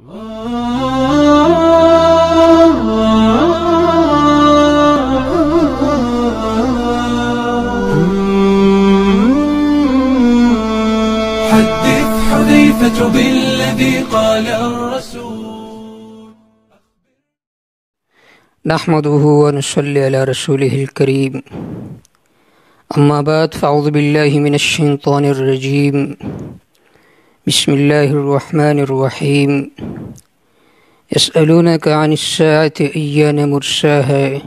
حدث حذيفة بالذي قال الرسول. نحمده ونصلي على رسوله الكريم. أما بعد فأعوذ بالله من الشيطان الرجيم. بسم الله الرحمن الرحيم. يسألونك عن الساعة أيان مرساها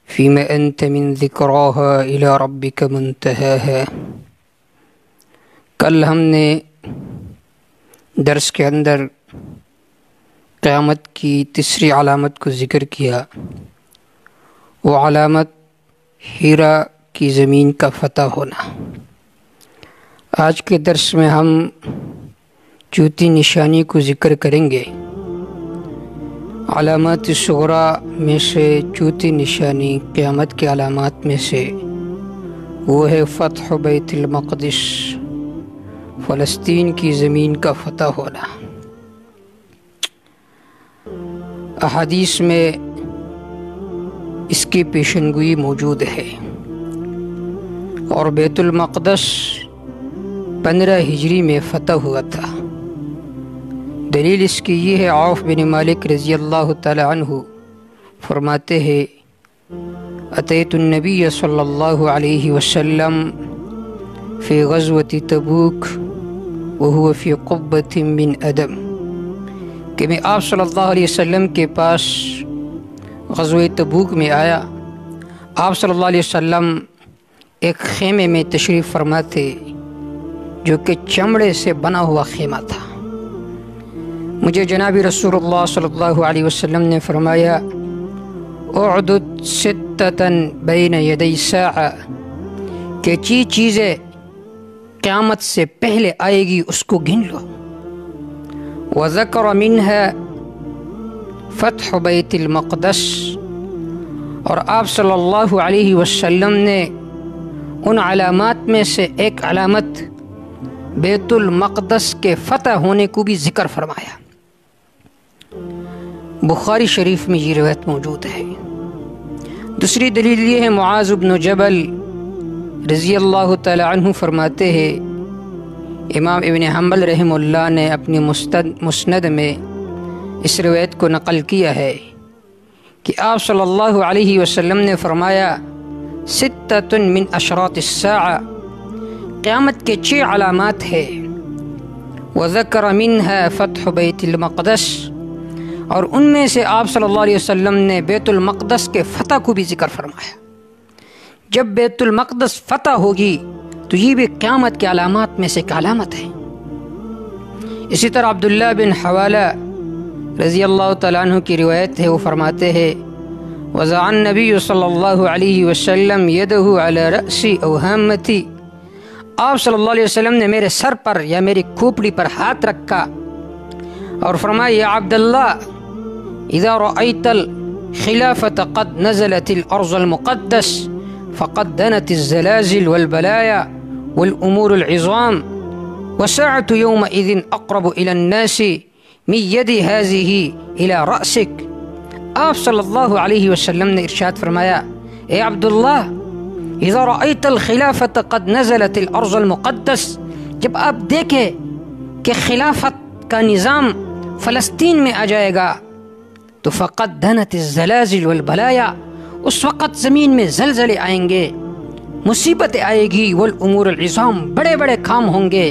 فيما أنت من ذكراها إلى ربك منتهاها. کل ہم نے درس کے اندر قیامت کی تیسری علامت کو ذکر کیا، وہ علامت ہیرا کی زمین کا فتح ہونا۔ آج کے درس میں ہم چوتھی نشانی کو ذکر کریں گے۔ علامات صغریٰ میں سے چوتھی نشانی قیامت کے علامات میں سے وہ ہے فتح بیت المقدس، فلسطین کی زمین کا فتح ہونا۔ احادیث میں اس کی پیشنگوئی موجود ہے، اور بیت المقدس 15 ہجری میں فتح ہوا تھا۔ دلیل اس کی یہ ہے، عوف بن مالک رضی اللہ تعالی عنہ فرماتے ہیں، اتیت النبی صلی اللہ علیہ وسلم فی غزوۃ تبوک وہو فی قبۃ من ادم، کہ میں آپ صلی اللہ علیہ وسلم کے پاس غزوہ تبوک میں آیا۔ آپ صلی اللہ علیہ وسلم ایک خیمے میں تشریف فرما تھے جو کہ چمڑے سے بنا ہوا خیمہ تھا۔ مجھے جناب رسول اللہ صلی اللہ علیہ وسلم نے فرمایا، اعدد ستۃ بین یدی الساعہ، کہ چیزیں قیامت سے پہلے آئے گی اس کو گن لو۔ وذکر منها فتح بیت المقدس، اور آپ صلی اللہ علیہ وسلم نے ان علامات میں سے ایک علامت بیت المقدس کے فتح ہونے کو بھی ذکر فرمایا۔ بخاری شریف میں یہ روایت موجود ہے۔ دوسری دلیل یہ ہے، معاذ بن جبل رضی اللہ تعالی عنہ فرماتے ہیں، امام ابن حنبل رحمہ اللہ نے اپنی مسند میں اس روایت کو نقل کیا ہے کہ آپ صلی اللہ علیہ وسلم نے فرمایا، ستۃ من اشراط الساعہ، قیامت کے 6 علامات ہے۔ وذکر منها فتح بیت المقدس، اور ان میں سے آپ صلی اللہ علیہ وسلم نے بیت المقدس کے فتح کو بھی ذکر فرمایا۔ جب بیت المقدس فتح ہوگی تو یہ بھی قیامت کے علامات میں سے ایک علامت ہے۔ اسی طرح عبداللہ بن حوالہ رضی اللہ تعالیٰ عنہ کی روایت ہے، وہ فرماتے ہیں، وضع النبی صلی اللہ علیہ وسلم یدہ علی رأسی او ہامتی، آپ صلی اللہ علیہ وسلم نے میرے سر پر یا میری کھوپڑی پر ہاتھ رکھا اور فرمایا، یا عبداللہ اذا رأیت الخلافة قد نزلت الارض المقدس فقد دنت الزلازل والبلايا والأمور العظام وساعة يومئذ أقرب إلى الناس من يد هذه إلى رأسك۔ آپ صلی اللہ علیہ وسلم نے ارشاد فرمایا، اے عبداللہ، اذا رأيت الخلافة قد نزلت الارض المقدس، جب آپ دیکھیں کہ خلافت کا نظام فلسطین میں آ جائے گا تو فقد دنت الزلازل والبلايا، اس وقت زمین میں زلزلے آئیں گے، مصیبتیں آئے گی، والامور العظام، بڑے بڑے کام ہوں گے،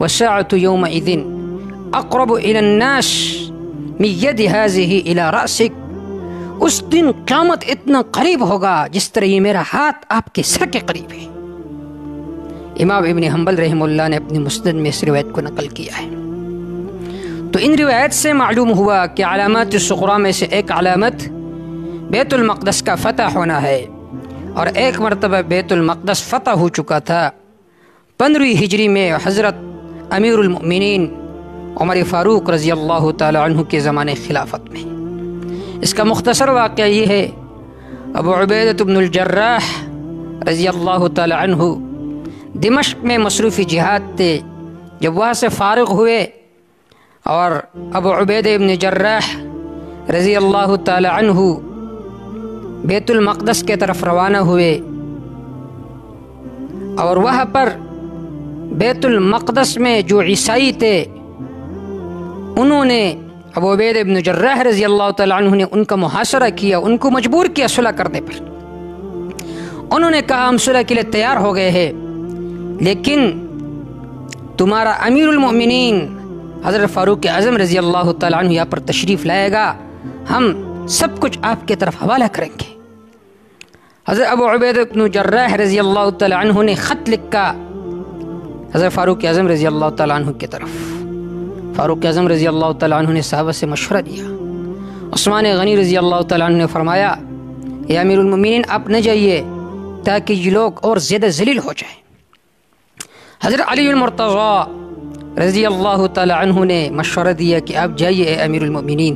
وساعة يومئذ اقرب الى الناس من يد هذه الى رأسك، اس دن قیامت اتنا قریب ہوگا جس طرح یہ میرا ہاتھ آپ کے سر کے قریب ہے۔ امام ابن حنبل رحمہ اللہ نے اپنی مسند میں اس روایت کو نقل کیا ہے۔ تو ان روایت سے معلوم ہوا کہ علامات صغریٰ میں سے ایک علامت بیت المقدس کا فتح ہونا ہے، اور ایک مرتبہ بیت المقدس فتح ہو چکا تھا 15 ہجری میں حضرت امیر المؤمنین عمر فاروق رضی اللہ تعالی عنہ کے زمانے خلافت میں۔ اس کا مختصر واقعہ یہ ہے، ابو عبیدہ بن الجراح رضی اللہ تعالی عنہ دمشق میں مصروف جہاد تھے۔ جب وہاں سے فارغ ہوئے اور ابو عبیدہ ابن جراح رضی اللہ تعالی عنہ بیت المقدس کے طرف روانہ ہوئے، اور وہاں پر بیت المقدس میں جو عیسائی تھے انہوں نے ابو عبیدہ ابن جراح رضی اللہ تعالی عنہ نے ان کا محاصرہ کیا، ان کو مجبور کیا صلح کرنے پر۔ انہوں نے کہا ہم صلح کے لیے تیار ہو گئے ہیں، لیکن تمہارا امیر المؤمنین حضرت فاروق اعظم رضی اللہ تعالی عنہ یہاں پر تشریف لائے گا، ہم سب کچھ آپ کی طرف حوالہ کریں گے۔ حضرت ابو عبیدہ ابن جراح رضی اللہ تعالی عنہ نے خط لکھا حضرت فاروق اعظم رضی اللہ تعالی عنہ کی طرف۔ فاروق اعظم رضی اللہ تعالی عنہ نے صحابہ سے مشورہ دیا۔ عثمان غنی رضی اللہ تعالی عنہ نے فرمایا اے امیر المؤمنین آپ نہ جائیے تاکہ یہ لوگ اور زیادہ ذلیل ہو جائیں۔ حضرت علی المرتضی رضی اللہ تعالی عنہ نے مشورہ دیا کہ آپ جائیے اے امیر المؤمنین۔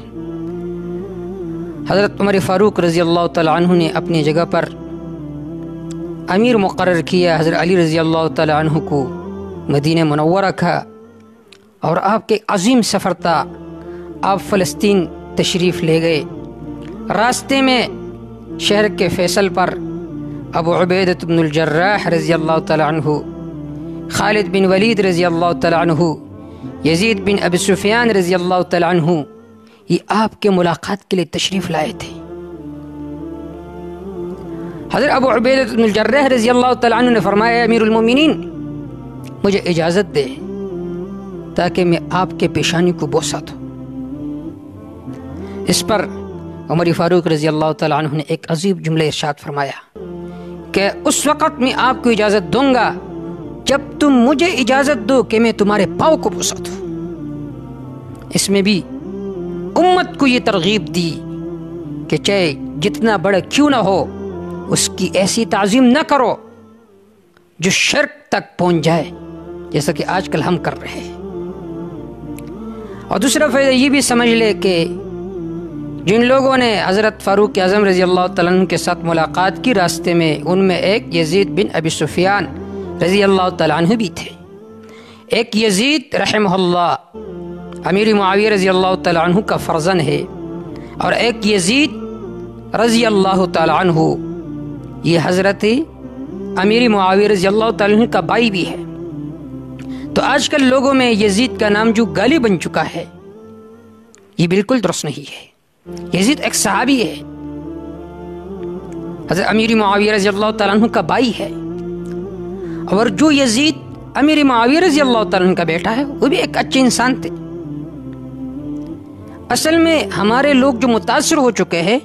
حضرت عمر فاروق رضی اللہ تعالی عنہ نے اپنی جگہ پر امیر مقرر کیا حضرت علی رضی اللہ تعالی عنہ کو مدینہ منورہ کا، اور آپ کے عظیم سفر تھا، آپ فلسطین تشریف لے گئے۔ راستے میں شہر کے فیصل پر ابو عبیدہ بن الجراح رضی اللہ تعالی عنہ، خالد بن ولید رضی اللہ تعالی عنہ، یزید بن ابی سفیان رضی اللہ تعالی عنہ یہ آپ کے ملاقات کے لیے تشریف لائے تھے۔ حضرت ابو عبیدہ بن الجراح رضی اللہ تعالی عنہ نے فرمایا امیر المومنین مجھے اجازت دے تاکہ میں آپ کے پیشانی کو بوسہ دوں۔ اس پر عمر فاروق رضی اللہ تعالی عنہ نے ایک عجیب جملہ ارشاد فرمایا کہ اس وقت میں آپ کو اجازت دوں گا جب تم مجھے اجازت دو کہ میں تمہارے پاؤں کو بوسہ دوں۔ اس میں بھی امت کو یہ ترغیب دی کہ چاہے جتنا بڑا کیوں نہ ہو اس کی ایسی تعظیم نہ کرو جو شرک تک پہنچ جائے، جیسا کہ آج کل ہم کر رہے ہیں۔ اور دوسرا فائدہ یہ بھی سمجھ لے کہ جن لوگوں نے حضرت فاروق اعظم رضی اللہ تعالیٰ عنہ کے ساتھ ملاقات کی راستے میں، ان میں ایک یزید بن ابی سفیان رضی اللہ تعالیٰ عنہ بھی تھے، ایک یزید رحمہ اللہ امیر معاویہ رضی اللہ تعالیٰ عنہ کا فرزند ہے، اور ایک یزید رضی اللہ تعالیٰ عنہ یہ حضرت امیر معاویہ رضی اللہ تعالیٰ عنہ کا بھائی بھی ہے۔ تو آج کل لوگوں میں یزید کا نام جو گالی بن چکا ہے یہ بالکل درست نہیں ہے۔ یزید ایک صحابی ہے، حضرت امیر معاویہ رضی اللہ تعالیٰ عنہ کا بھائی ہے، اور جو یزید امیر معاویہ رضی اللہ تعالیٰ عنہ کا بیٹا ہے وہ بھی ایک اچھے انسان تھے۔ اصل میں ہمارے لوگ جو متاثر ہو چکے ہیں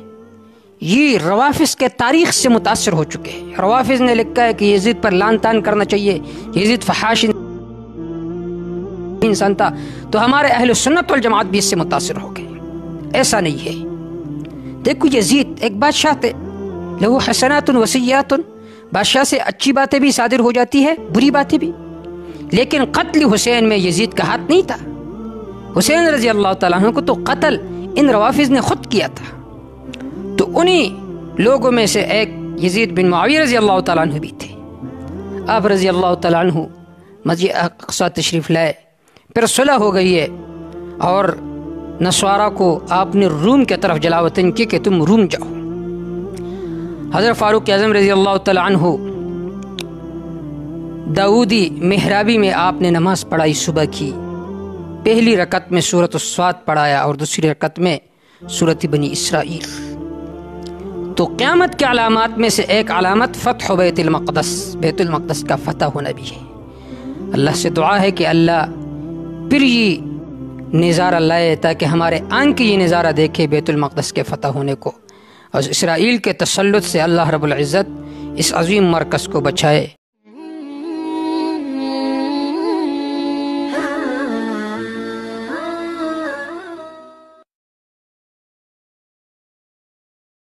یہ روافظ کے تاریخ سے متاثر ہو چکے ہیں۔ روافظ نے لکھا ہے کہ یزید پر لعن طعن کرنا چاہیے، یزید فحاش انسان تھا، تو ہمارے اہل سنت والجماعت بھی اس سے متاثر ہو گئے۔ ایسا نہیں ہے۔ دیکھو یزید ایک بادشاہ تھے، لہو حسنات و سیئات، بادشاہ سے اچھی باتیں بھی صادر ہو جاتی ہے، بری باتیں بھی، لیکن قتل حسین میں یزید کا ہاتھ نہیں تھا۔ حسین رضی اللہ تعالیٰ عنہ کو تو قتل ان روافظ نے خود کیا تھا۔ تو انہی لوگوں میں سے ایک یزید بن معاویہ رضی اللہ تعالیٰ عنہ بھی تھے۔ آپ رضی اللہ تعالیٰ عنہ مسجد اقصی تشریف لائے، پھر صلح ہو گئی ہے، اور نصارہ کو آپ نے روم کی طرف جلاوطن کی کہ تم روم جاؤ۔ حضرت فاروق اعظم رضی اللہ تعالیٰ عنہ داؤدی محرابی میں آپ نے نماز پڑھائی صبح کی، پہلی رکعت میں سورۃ الصاد پڑھایا اور دوسری رکعت میں سورۃ بنی اسرائیل۔ تو قیامت کے علامات میں سے ایک علامت فتح بیت المقدس، بیت المقدس کا فتح ہونا بھی ہے۔ اللہ سے دعا ہے کہ اللہ پھر یہ نظارہ لائے تاکہ ہمارے آنکھ یہ نظارہ دیکھے بیت المقدس کے فتح ہونے کو، اور اسرائیل کے تسلط سے اللہ رب العزت اس عظیم مرکز کو بچائے۔